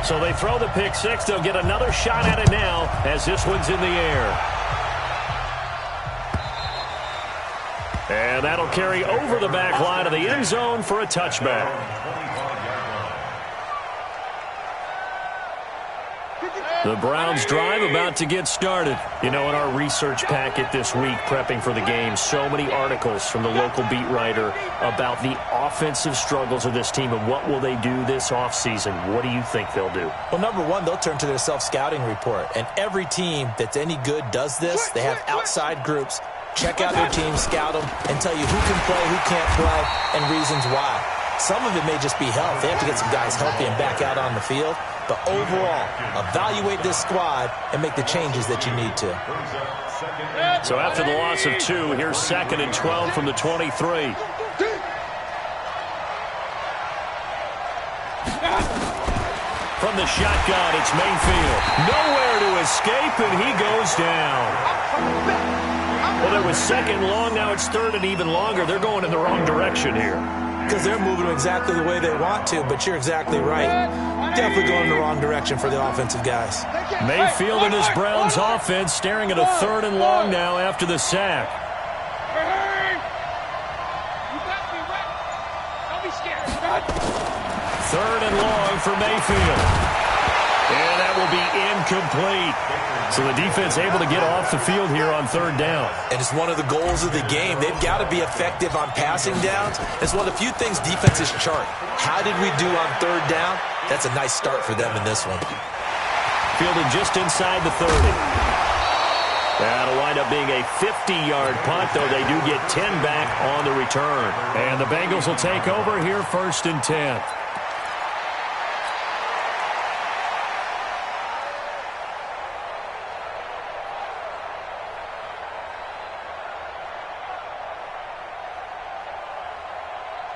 So they throw the pick six. They'll get another shot at it now as this one's in the air. And that'll carry over the back line of the end zone for a touchback. The Browns drive about to get started. You know, in our research packet this week, prepping for the game, so many articles from the local beat writer about the offensive struggles of this team and what will they do this offseason. What do you think they'll do? Well, number one, they'll turn to their self-scouting report. And every team that's any good does this. They have outside groups. Check out their team, scout them, and tell you who can play, who can't play, and reasons why. Some of it may just be health. They have to get some guys healthy and back out on the field. But overall, evaluate this squad and make the changes that you need to. So after the loss of 2, here's 2nd and 12 from the 23. From the shotgun, it's Mayfield. Nowhere to escape, and he goes down. Well, it was 2nd long. Now it's 3rd and even longer. They're going in the wrong direction here. Because they're moving exactly the way they want to, but you're exactly right. Definitely going in the wrong direction for the offensive guys. Mayfield and his Browns offense staring at a 3rd and long now after the sack. Third and long for Mayfield. And that will be incomplete. So the defense able to get off the field here on 3rd down. And it's one of the goals of the game. They've got to be effective on passing downs. It's one of the few things defenses chart. How did we do on 3rd down? That's a nice start for them in this one. Fielded just inside the 30. That'll wind up being a 50-yard punt, though they do get 10 back on the return. And the Bengals will take over here 1st and 10.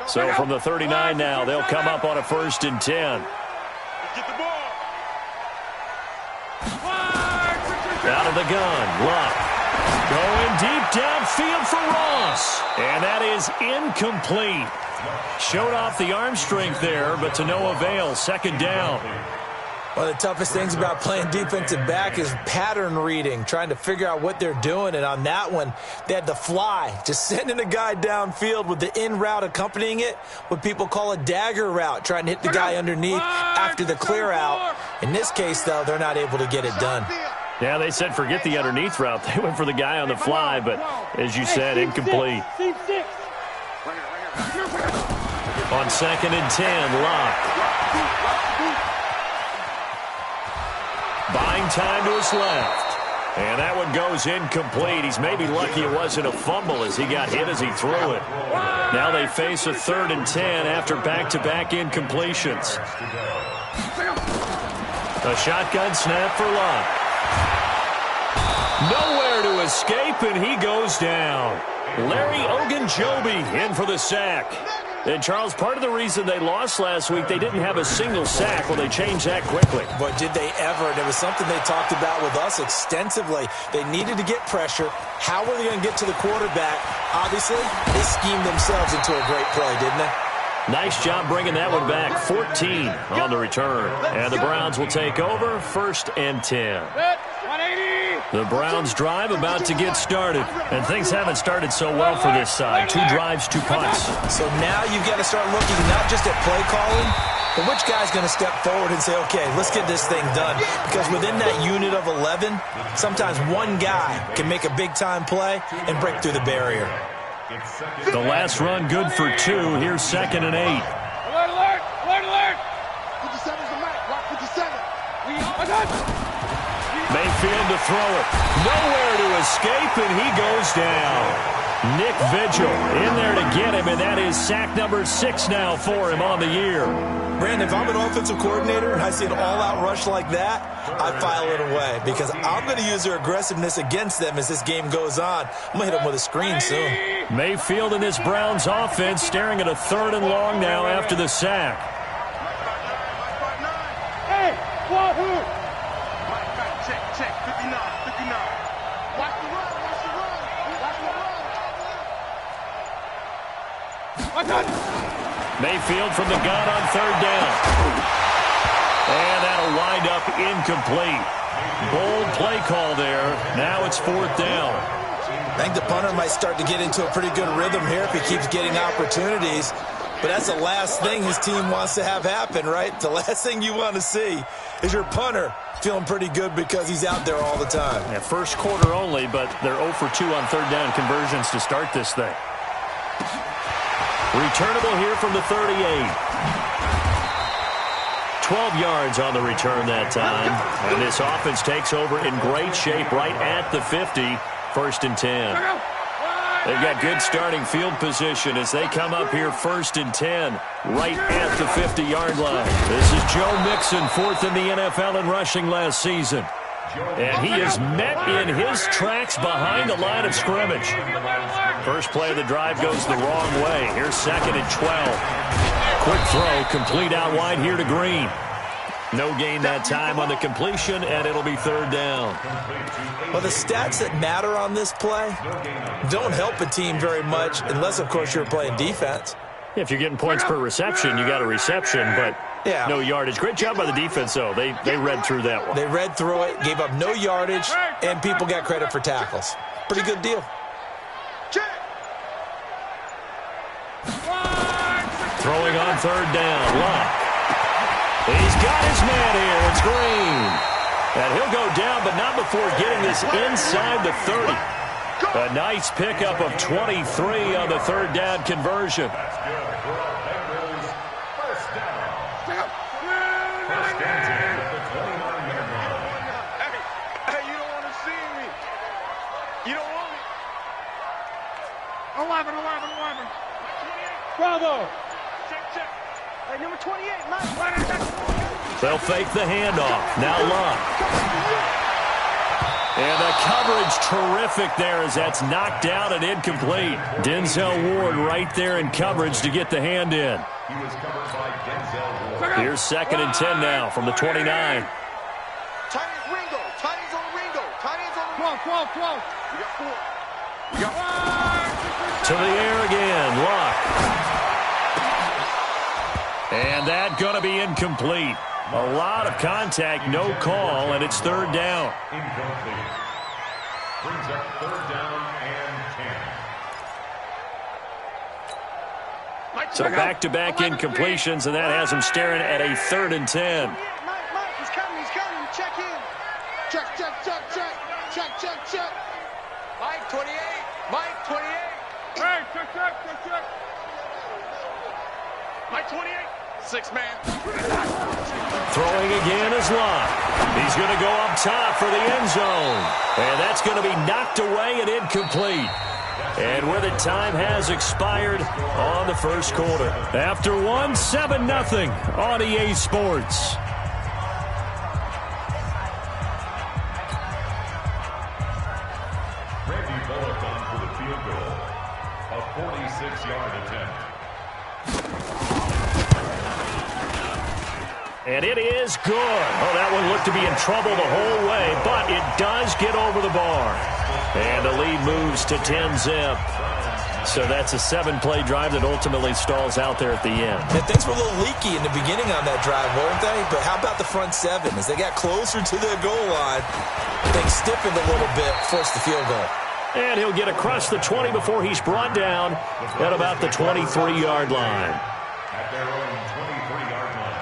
So from the 39 now, they'll come up on a 1st and 10. Get the ball. Out of the gun, Luck. Going deep downfield for Ross. And that is incomplete. Showed off the arm strength there, but to no avail. 2nd down. One of the toughest things about playing defensive back is pattern reading, trying to figure out what they're doing. And on that one, they had to fly, just sending a guy downfield with the in route accompanying it, what people call a dagger route, trying to hit the guy underneath after the clear out. In this case, though, they're not able to get it done. Yeah, they said forget the underneath route. They went for the guy on the fly, but as you said, incomplete. On 2nd and 10, Luck. Buying time to his left. And that one goes incomplete. He's maybe lucky it wasn't a fumble as he got hit as he threw it. Now they face a 3rd and 10 after back-to-back incompletions. A shotgun snap for Luck. Nowhere to escape, and he goes down. Larry Ogunjobi in for the sack. And, Charles, part of the reason they lost last week, they didn't have a single sack. Well, they changed that quickly. But did they ever? And it was something they talked about with us extensively. They needed to get pressure. How were they going to get to the quarterback? Obviously, they schemed themselves into a great play, didn't they? Nice job bringing that one back. 14 on the return. And the Browns will take over 1st and 10. The Browns drive about to get started. And things haven't started so well for this side. 2 drives, 2 punts. So now you've got to start looking not just at play calling, but which guy's going to step forward and say, okay, let's get this thing done. Because within that unit of 11, sometimes one guy can make a big-time play and break through the barrier. The last run good for 2. Here's 2nd and 8. Alert, alert, alert, alert. 57's the mic. Rock 57. Mayfield to throw it. Nowhere to escape, and he goes down. Nick Vigil in there to get him, and that is sack number 6 now for him on the year. Brandon, if I'm an offensive coordinator and I see an all-out rush like that, I file it away because I'm going to use their aggressiveness against them as this game goes on. I'm going to hit them with a screen soon. Mayfield and this Browns offense staring at a 3rd and long now after the sack. Hey, wahoo! Check, check, 59, 59. Watch the run, watch the run, watch the run. Mayfield from the gun on 3rd down. And that'll wind up incomplete. Bold play call there. Now it's 4th down. I think the punter might start to get into a pretty good rhythm here if he keeps getting opportunities. But that's the last thing his team wants to have happen, right? The last thing you want to see is your punter feeling pretty good because he's out there all the time. Yeah, first quarter only, but they're 0 for 2 on 3rd down conversions to start this thing. Returnable here from the 38. 12 yards on the return that time. And this offense takes over in great shape right at the 50. 1st and 10. They've got good starting field position as they come up here 1st and 10 right at the 50-yard line. This is Joe Mixon, 4th in the NFL in rushing last season. And he is met in his tracks behind the line of scrimmage. First play of the drive goes the wrong way. Here's 2nd and 12. Quick throw, complete out wide here to Green. No gain that time on the completion, and it'll be 3rd down. Well, the stats that matter on this play don't help a team very much unless, of course, you're playing defense. If you're getting points per reception, you got a reception, but no yardage. Great job by the defense, though. They read through that one. They read through it, gave up no yardage, and people got credit for tackles. Pretty good deal. Throwing on 3rd down. Luck. He's got his man here. It's Green. And he'll go down, but not before getting this inside the 30. A nice pickup of 23 on the 3rd down conversion. Hey, you don't want to see me. You don't want me. 11. Bravo. Check. Hey, number 28, Mike. They'll fake the handoff. Now Luck. And the coverage terrific there as that's knocked down and incomplete. Denzel Ward right there in coverage to get the hand in. Here's 2nd and 10 now from the 29. Tight end Ringo. Tight end's on Ringo. 12. You got 4. To the air again. Luck. And that going to be incomplete. A lot of contact, no call, and it's 3rd down. Incomplete. Brings up 3rd down and 10. So back-to-back incompletions, and that has him staring at a 3rd and 10. Mike, he's coming. Check in. Check. Mike, 28. Hey, check. Mike, 28. 6-man. Throwing again is Luck. He's going to go up top for the end zone. And that's going to be knocked away and incomplete. And with it, time has expired on the first quarter. After 7-0 on EA Sports. Randy Bullock on for the field goal. A 46-yard attempt. And it is good. Oh, that one looked to be in trouble the whole way, but it does get over the bar. And the lead moves to 10-zip. So that's a 7-play drive that ultimately stalls out there at the end. And things were a little leaky in the beginning on that drive, weren't they? But how about the front 7? As they got closer to the goal line, things stiffened a little bit, forced the field goal. And he'll get across the 20 before he's brought down at about the 23-yard line. At their own 23-yard line.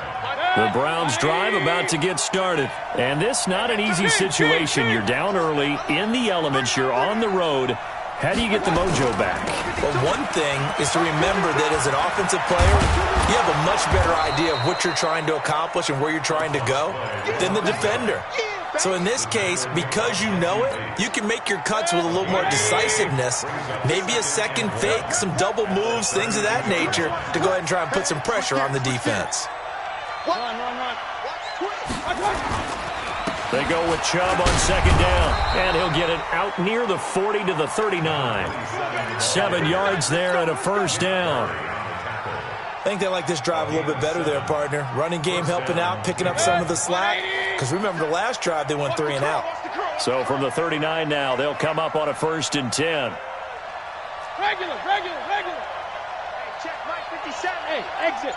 The Browns drive about to get started. And this not an easy situation. You're down early, in the elements, you're on the road. How do you get the mojo back? Well, one thing is to remember that as an offensive player, you have a much better idea of what you're trying to accomplish and where you're trying to go than the defender. So in this case, because you know it, you can make your cuts with a little more decisiveness, maybe a second fake, some double moves, things of that nature, to go ahead and try and put some pressure on the defense. Run. They go with Chubb on 2nd down, and he'll get it out near the 40 to the 39. 7 yards there and a 1st down. I think they like this drive a little bit better there, partner. Running game helping out, picking up some of the slack. Because remember, the last drive, they went 3 and out. So from the 39 now, they'll come up on a 1st and 10. Regular. Hey, check, Mike, 57. Hey, exit.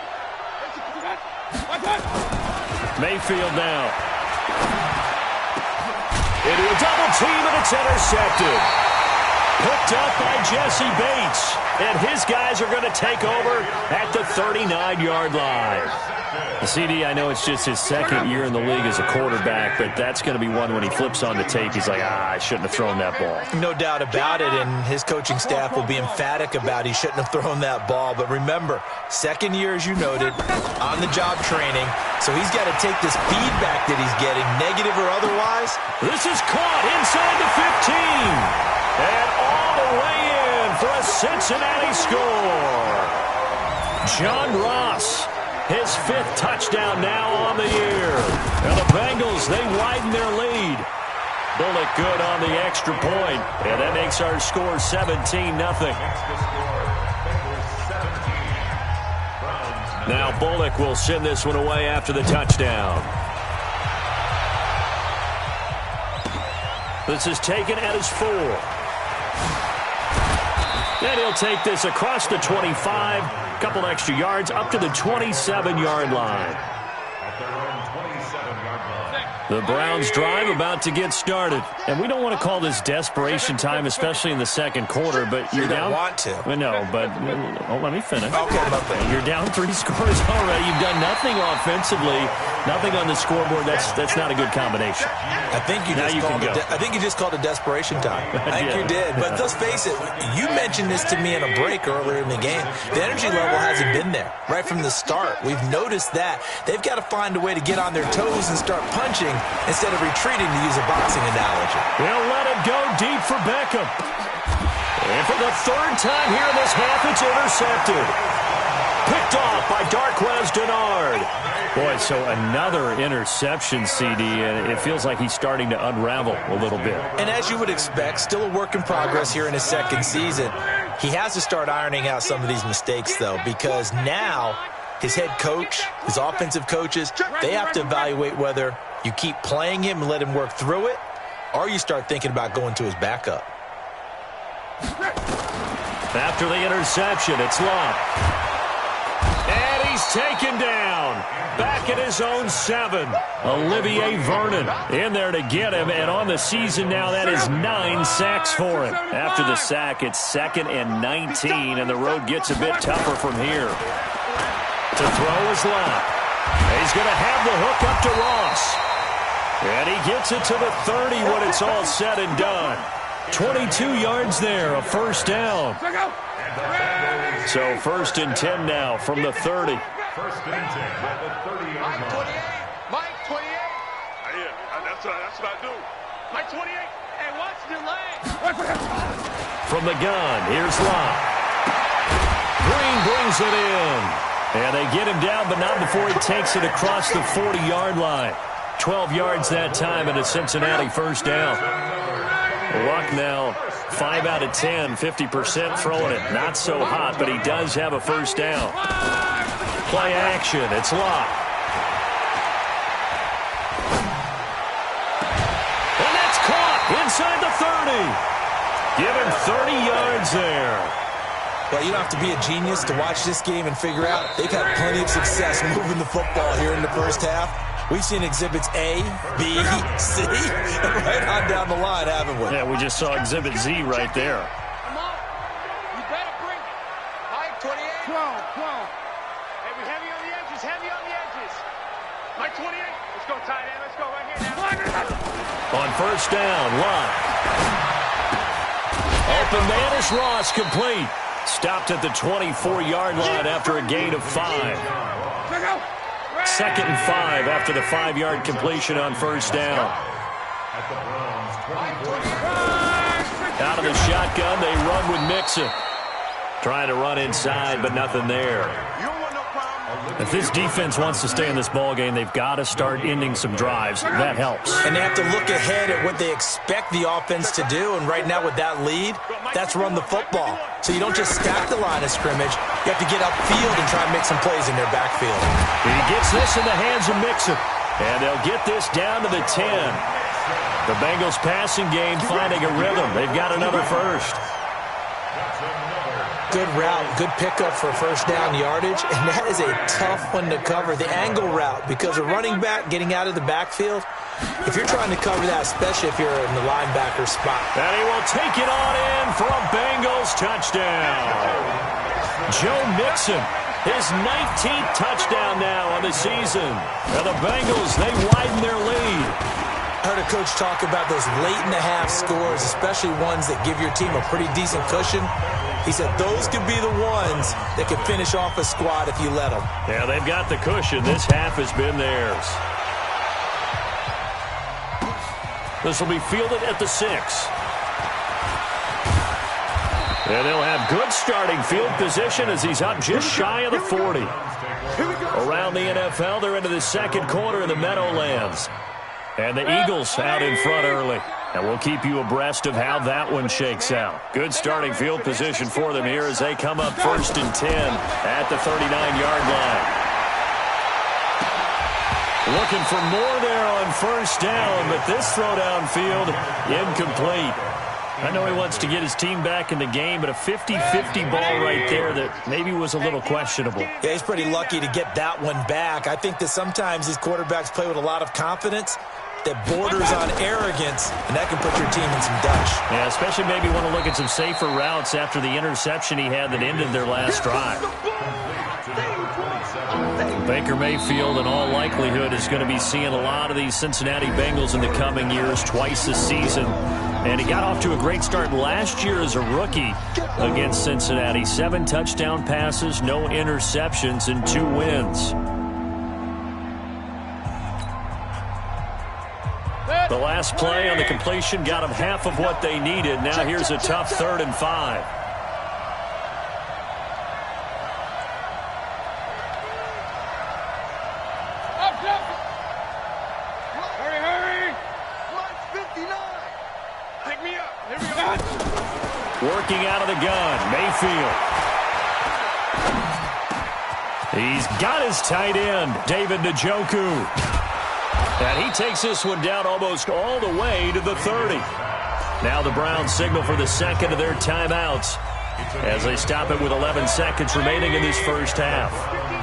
Mayfield now. Into a double team, and it's intercepted. Picked up by Jesse Bates. And his guys are going to take over at the 39-yard line. CD, I know it's just his second year in the league as a quarterback, but that's going to be one when he flips on the tape. He's like, I shouldn't have thrown that ball. No doubt about it, and his coaching staff will be emphatic about he shouldn't have thrown that ball. But remember, second year, as you noted, on-the-job training, so he's got to take this feedback that he's getting, negative or otherwise. This is caught inside the 15, and all the way in for a Cincinnati score. John Ross. His fifth touchdown now on the year. And the Bengals, they widen their lead. Bullock good on the extra point. And that makes our score 17-0. Now Bullock will send this one away after the touchdown. This is taken at his 4. And he'll take this across the 25. Couple extra yards up to the 27-yard line. The Browns drive about to get started. And we don't want to call this desperation time, especially in the second quarter, but you're down. You don't want to. Well, no, but let me finish. Okay. You're down 3 scores already. You've done nothing offensively, nothing on the scoreboard. That's not a good combination. I think you just called it desperation time. I think you did. But let's face it, you mentioned this to me in a break earlier in the game. The energy level hasn't been there right from the start. We've noticed that. They've got to find a way to get on their toes and start punching instead of retreating, to use a boxing analogy. They'll let it go deep for Beckham. And for the third time here in this half, it's intercepted. Picked off by Darquez Dennard. Boy, so another interception, CD, and it feels like he's starting to unravel a little bit. And as you would expect, still a work in progress here in his second season. He has to start ironing out some of these mistakes, though, because now his head coach, his offensive coaches, they have to evaluate whether you keep playing him and let him work through it, or you start thinking about going to his backup. After the interception, it's Love. And he's taken down. Back at his own 7. Olivier Vernon in there to get him. And on the season now, that is 9 sacks for him. After the sack, it's 2nd and 19, and the road gets a bit tougher from here. To throw is Love. He's going to have the hook up to Ross. And he gets it to the 30 when it's all said and done. 22 yards there, a first down. So 1st and 10 now from the 30. 1st and 10 at the 30-yard line. Mike 28. Yeah, that's what I do. Mike 28. Hey, watch your leg. From the gun, here's Locke. Green brings it in. And they get him down, but not before he takes it across the 40-yard line. 12 yards that time and a Cincinnati first down. Luck now 5 out of 10, 50% throwing it. Not so hot, but he does have a first down. Play action. It's Luck. And that's caught inside the 30. Give him 30 yards there. Well, you don't have to be a genius to watch this game and figure out they've had plenty of success moving the football here in the first half. We've seen exhibits A, B, C, right on down the line, haven't we? Yeah, we just saw exhibit Z right there. Come on. You better bring it. Mike 28. 12. Heavy on the edges. Mike 28. Let's go, tight end. Let's go right here now. On first down, Locke. Open man is Ross, complete. Stopped at the 24-yard line after a gain of 5. 2nd and 5 after the 5-yard completion on first down. Out of the shotgun, they run with Mixon. Trying to run inside, but nothing there. If this defense wants to stay in this ballgame, they've got to start ending some drives. That helps. And they have to look ahead at what they expect the offense to do. And right now with that lead, that's run the football. So you don't just stack the line of scrimmage. You have to get upfield and try and make some plays in their backfield. He gets this in the hands of Mixon. And they'll get this down to the 10. The Bengals passing game finding a rhythm. They've got another first. Good route, good pickup for first down yardage, and that is a tough one to cover, the angle route, because a running back getting out of the backfield, if you're trying to cover that, especially if you're in the linebacker spot. And he will take it on in for a Bengals touchdown. Joe Mixon, his 19th touchdown now on the season. And the Bengals, they widen their lead. I heard a coach talk about those late-in-the-half scores, especially ones that give your team a pretty decent cushion. He said those could be the ones that could finish off a squad if you let them. Yeah, they've got the cushion. This half has been theirs. This will be fielded at the 6. And they'll have good starting field position as he's up just shy of the 40. Around the NFL, they're into the second quarter in the Meadowlands. And the Eagles out in front early. And we'll keep you abreast of how that one shakes out. Good starting field position for them here as they come up 1st and 10 at the 39-yard line. Looking for more there on first down, but this throw downfield incomplete. I know he wants to get his team back in the game, but a 50-50 ball right there that maybe was a little questionable. Yeah, he's pretty lucky to get that one back. I think that sometimes these quarterbacks play with a lot of confidence that borders on arrogance, and that can put your team in some Dutch. Yeah, especially maybe want to look at some safer routes after the interception he had that ended their last drive. Baker Mayfield, in all likelihood, is going to be seeing a lot of these Cincinnati Bengals in the coming years, twice this season. And he got off to a great start last year as a rookie against Cincinnati. 7 touchdown passes, no interceptions, and 2 wins. The last play on the completion got them half of what they needed. Now here's a tough 3rd and 5. Hurry! Line 59. Pick me up. Here we go. Working out of the gun, Mayfield. He's got his tight end, David Njoku. And he takes this one down almost all the way to the 30. Now the Browns signal for the second of their timeouts as they stop it with 11 seconds remaining in this first half.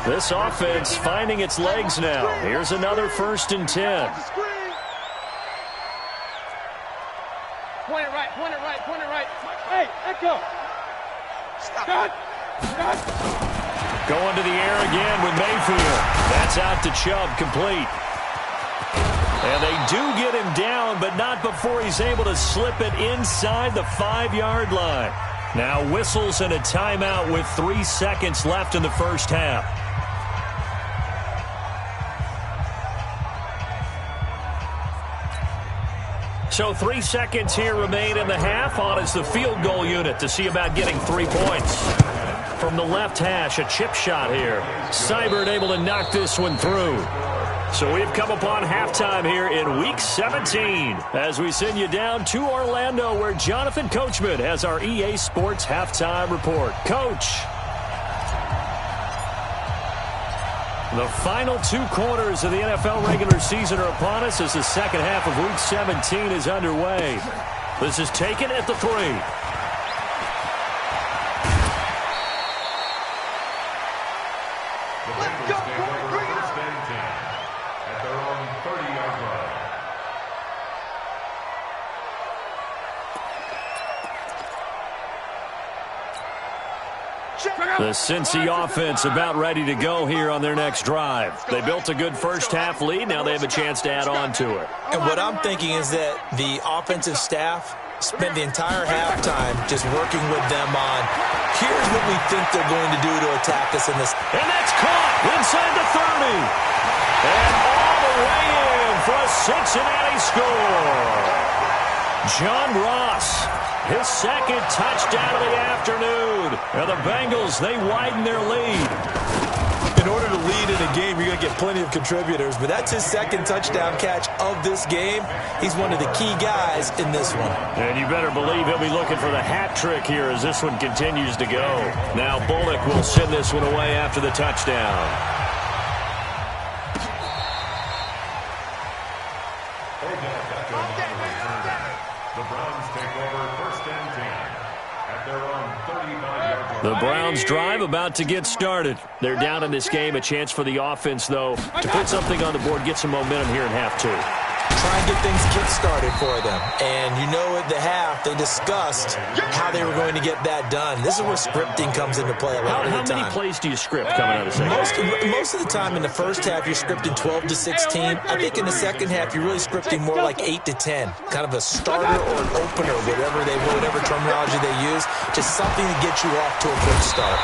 This offense finding its legs now. Here's another 1st and 10. Point it right. Hey, echo. Stop. Going to the air again with Mayfield. That's out to Chubb, complete. And they do get him down, but not before he's able to slip it inside the 5-yard line. Now whistles and a timeout with 3 seconds left in the first half. So 3 seconds here remain in the half. On is the field goal unit to see about getting 3 points. From the left hash, a chip shot here. Seibert able to knock this one through. So we've come upon halftime here in Week 17 as we send you down to Orlando where Jonathan Coachman has our EA Sports Halftime Report. Coach. The final 2 quarters of the NFL regular season are upon us as the second half of Week 17 is underway. This is taken at the 3. The Cincy offense about ready to go here on their next drive. They built a good first half lead. Now they have a chance to add on to it. And what I'm thinking is that the offensive staff spent the entire halftime just working with them on, here's what we think they're going to do to attack us in this. And that's caught inside the 30. And all the way in for a Cincinnati score. John Ross, his second touchdown of the afternoon. And the Bengals, they widen their lead. In order to lead in a game, you're going to get plenty of contributors, but that's his second touchdown catch of this game. He's one of the key guys in this one. And you better believe he'll be looking for the hat trick here as this one continues to go. Now Bullock will send this one away after the touchdown. The Browns take over 1st and 10. at their own 35-yard line. The Browns drive about to get started. They're down in this game. A chance for the offense, though, to put something on the board, get some momentum here in half two. Try and get things kick-started for them. And you know at the half, they discussed how they were going to get that done. This is where scripting comes into play a lot of the time. How many plays do you script coming out of the second? Most of the time in the first half, you're scripting 12 to 16. I think in the second half, you're really scripting more like 8 to 10. Kind of a starter or an opener, whatever terminology they use. Just something to get you off to a quick start.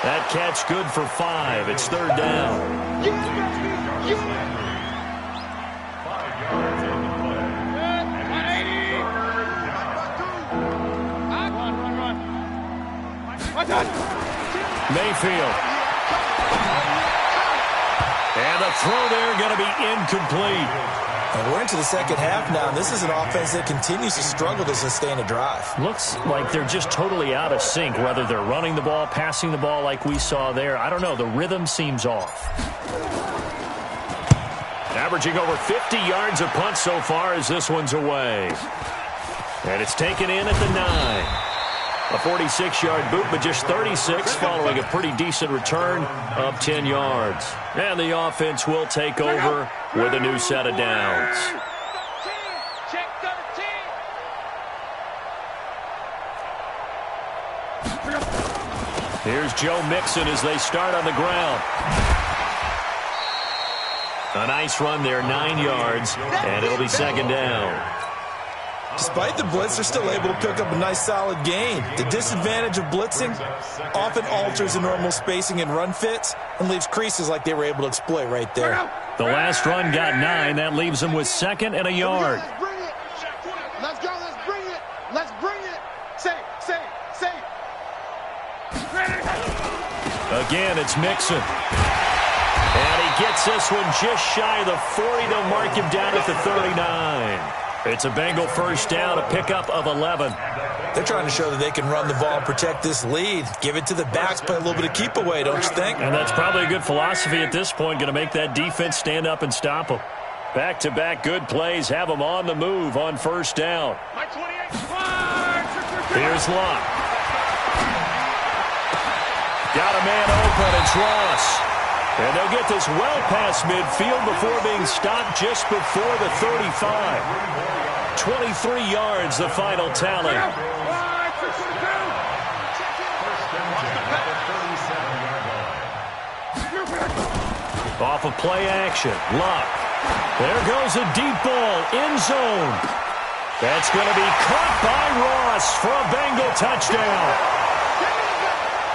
That catch good for 5. It's third down. Mayfield. And the throw there going to be incomplete. And we're into the second half now, and this is an offense that continues to struggle to sustain a drive. Looks like they're just totally out of sync, whether they're running the ball, passing the ball like we saw there. I don't know. The rhythm seems off. Averaging over 50 yards a punt so far as this one's away. And it's taken in at the 9. A 46-yard boot, but just 36 following a pretty decent return of 10 yards. And the offense will take over with a new set of downs. Check 13. Here's Joe Mixon as they start on the ground. A nice run there, 9 yards, and it'll be second down. Despite the blitz, they're still able to pick up a nice solid gain. The disadvantage of blitzing often alters the normal spacing and run fits and leaves creases like they were able to exploit right there. The last run got 9. That leaves them with second and a yard. Let's bring it. Let's go. Let's bring it. Let's bring it. Say. Again, it's Mixon. And he gets this one just shy of the 40. They'll mark him down at the 39. It's a Bengal first down, a pickup of 11. They're trying to show that they can run the ball and protect this lead. Give it to the backs, play a little bit of keep away, don't you think? And that's probably a good philosophy at this point, going to make that defense stand up and stop them. Back-to-back good plays, have them on the move on first down. Here's Luck. Got a man open, it's Ross. And they'll get this well past midfield before being stopped just before the 35. 23 yards, the final tally. Off of play action, Luck. There goes a deep ball, end zone. That's going to be caught by Ross for a Bengal touchdown.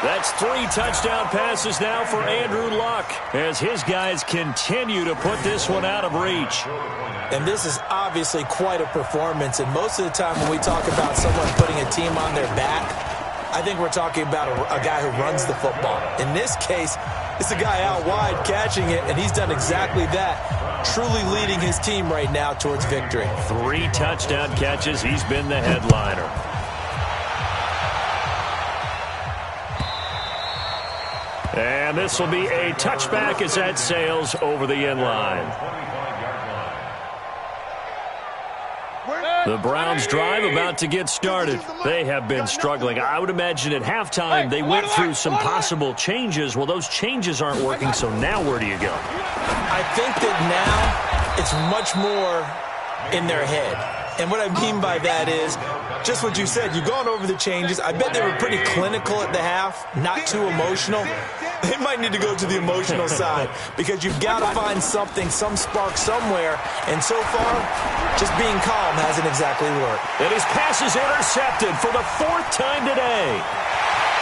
That's 3 touchdown passes now for Andrew Luck as his guys continue to put this one out of reach. And this is obviously quite a performance. And most of the time when we talk about someone putting a team on their back, I think we're talking about a guy who runs the football. In this case, it's a guy out wide catching it, and he's done exactly that, truly leading his team right now towards victory. 3 touchdown catches. He's been the headliner. And this will be a touchback as that sails over the end line. The Browns drive about to get started. They have been struggling. I would imagine at halftime they went through some possible changes. Well, those changes aren't working, so now where do you go? I think that now it's much more in their head. And what I mean by that is just what you said. You've gone over the changes. I bet they were pretty clinical at the half, not too emotional. They might need to go to the emotional side because you've got to find something, some spark somewhere. And so far, just being calm hasn't exactly worked. And his pass is intercepted for the 4th time today.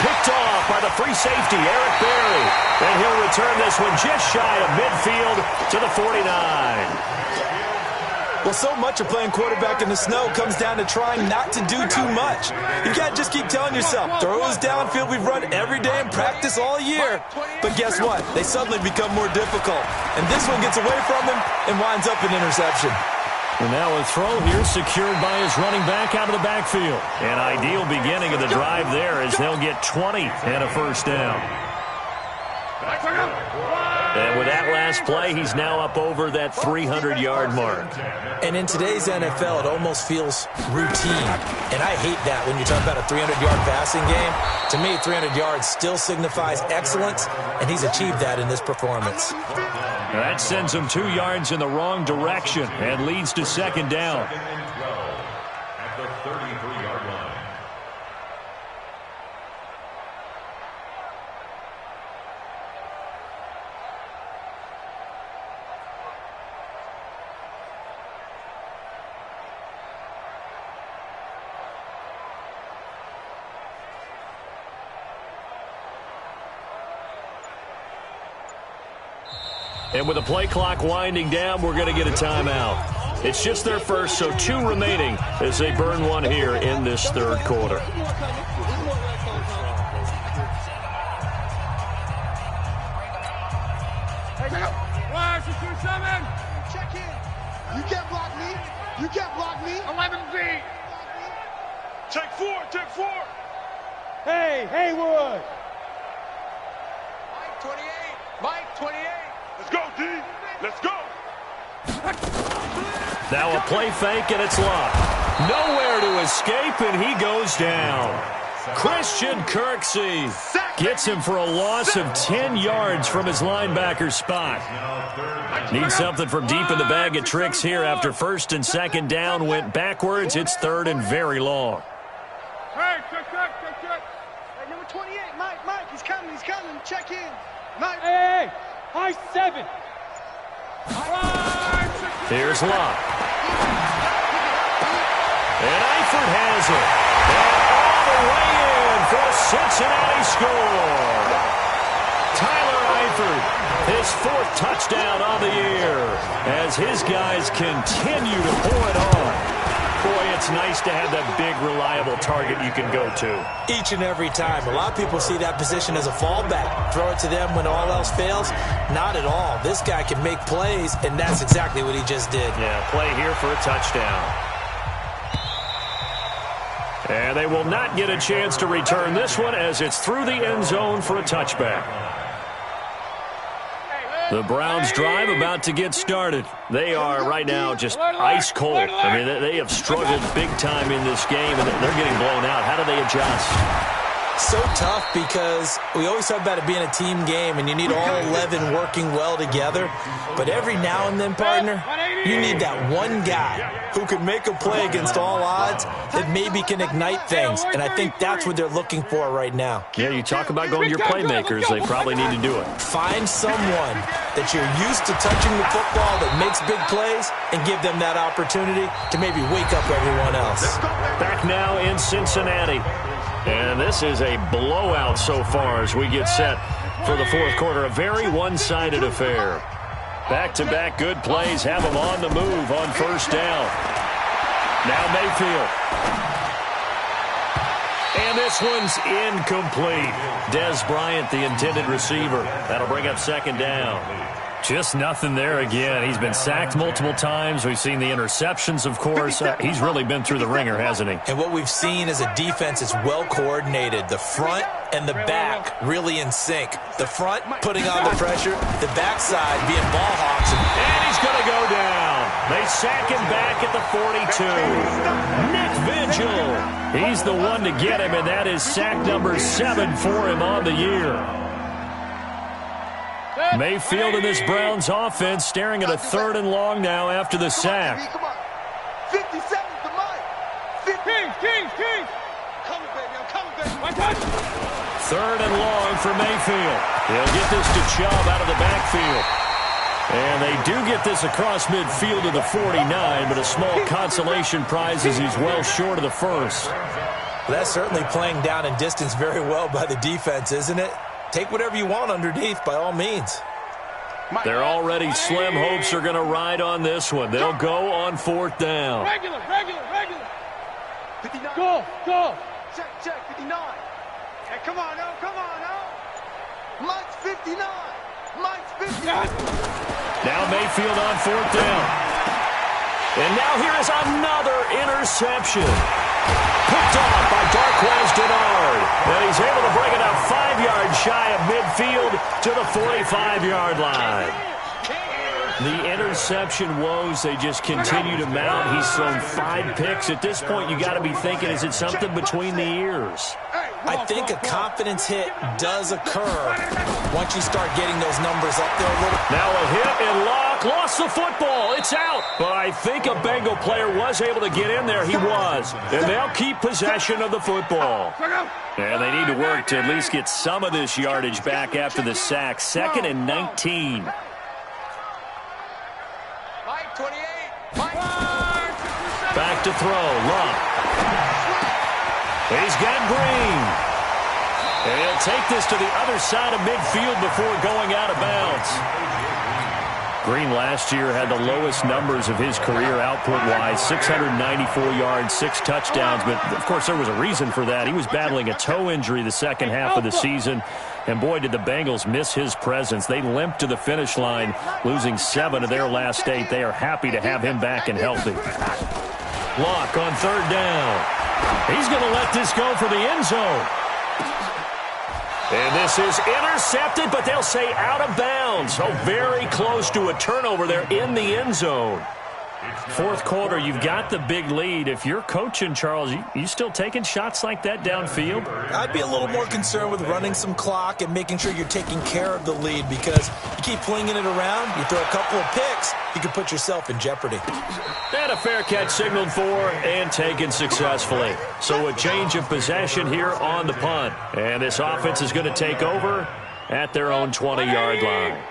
Picked off by the free safety, Eric Berry. And he'll return this one just shy of midfield to the 49. Well, so much of playing quarterback in the snow comes down to trying not to do too much. You've got to just keep telling yourself, throws downfield we've run every day in practice all year. But guess what? They suddenly become more difficult. And this one gets away from him and winds up an interception. And now a throw here secured by his running back out of the backfield. An ideal beginning of the drive there as they'll get 20 and a first down. And with that last play, he's now up over that 300-yard mark. And in today's NFL, it almost feels routine. And I hate that when you talk about a 300-yard passing game. To me, 300 yards still signifies excellence, and he's achieved that in this performance. That sends him 2 yards in the wrong direction and leads to second down. At the 33-yard line. And with the play clock winding down, we're going to get a timeout. It's just their first, so 2 remaining as they burn one here in this third quarter. Check in. You can't block me. You can't block me. 11 feet. Take 4. Take 4. Hey, Haywood. Mike 28. Mike 28. Let's go, D. Let's go. Now a play fake, and it's locked. Nowhere to escape, and he goes down. Christian Kirksey gets him for a loss of 10 yards from his linebacker spot. Needs something from deep in the bag of tricks here after first and second down went backwards. It's third and very long. Hey, check. Hey, number 28, Mike, he's coming. Check in. Mike. Hey, high 7. Here's Locke. And Eifert has it. And all the way in for a Cincinnati score. Tyler Eifert, his 4th touchdown on the year as his guys continue to pour it on. Boy, it's nice to have that big, reliable target you can go to. Each and every time. A lot of people see that position as a fallback. Throw it to them when all else fails. Not at all. This guy can make plays, and that's exactly what he just did. Yeah, play here for a touchdown. And they will not get a chance to return this one as it's through the end zone for a touchback. The Browns drive about to get started. They are right now just ice cold. I mean, they have struggled big time in this game, and they're getting blown out. How do they adjust? So tough because we always talk about it being a team game, and you need all 11 working well together. But every now and then, partner, you need that one guy who can make a play against all odds that maybe can ignite things. And I think that's what they're looking for right now. Yeah, you talk about going to your playmakers. They probably need to do it. Find someone that you're used to touching the football that makes big plays and give them that opportunity to maybe wake up everyone else. Back now in Cincinnati. And this is a blowout so far as we get set for the fourth quarter. A very one-sided affair. Back-to-back good plays have them on the move on first down. Now Mayfield. And this one's incomplete. Dez Bryant, the intended receiver. That'll bring up second down. Just nothing there again. He's been sacked multiple times. We've seen the interceptions, of course. He's really been through the ringer, hasn't he? And what we've seen is a defense that's well coordinated. The front and the back really in sync. The front putting on the pressure, the backside being ball hawks. And he's going to go down. They sack him back at the 42. Nick Vigil. He's the one to get him, and that is sack number 7 for him on the year. Mayfield and this Browns offense staring at a third and long now after the sack. 50 seconds to Mike. Kings. Coming, baby. I'm coming, baby. Third and long for Mayfield. He'll get this to Chubb out of the backfield. And they do get this across midfield to the 49, but a small consolation prize as he's well short of the first. Well, that's certainly playing down in distance very well by the defense, isn't it? Take whatever you want underneath, by all means. They're already slim hopes are going to ride on this one. They'll go on fourth down. Regular. 59. Go. Check, 59. Hey, come on now. Mike's 59. Now Mayfield on fourth down. And now here is another interception. Picked off by Darquez Denard. And he's able to bring it up 5 yards shy of midfield to the 45-yard line. The interception woes, they just continue to mount. He's thrown 5 picks. At this point, you got to be thinking, is it something between the ears? I think a confidence hit does occur once you start getting those numbers up there a little. Now a hit and Locke lost the football. It's out. But I think a Bengal player was able to get in there. He was. And they'll keep possession of the football. And they need to work to at least get some of this yardage back after the sack. 2nd and 19. Back to throw. Locke. He's got Green. And he'll take this to the other side of midfield before going out of bounds. Green last year had the lowest numbers of his career output-wise, 694 yards, 6 touchdowns. But, of course, there was a reason for that. He was battling a toe injury the second half of the season. And, boy, did the Bengals miss his presence. They limped to the finish line, losing 7 of their last 8. They are happy to have him back and healthy. Locke on 3rd down. He's going to let this go for the end zone. And this is intercepted, but they'll say out of bounds. So very close to a turnover there in the end zone. 4th quarter, you've got the big lead. If you're coaching, Charles, you still taking shots like that downfield? I'd be a little more concerned with running some clock and making sure you're taking care of the lead, because you keep flinging it around, you throw a couple of picks, you can put yourself in jeopardy. And a fair catch signaled for and taken successfully. So a change of possession here on the punt. And this offense is going to take over at their own 20-yard line.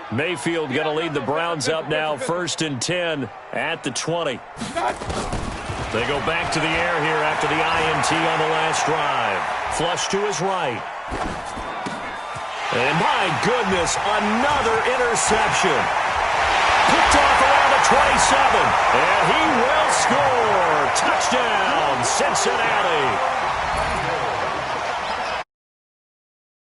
Mayfield going to lead the Browns up now, 1st and 10 at the 20. They go back to the air here after the INT on the last drive. Flush to his right. And my goodness, another interception. Picked off around the 27. And he will score. Touchdown, Cincinnati.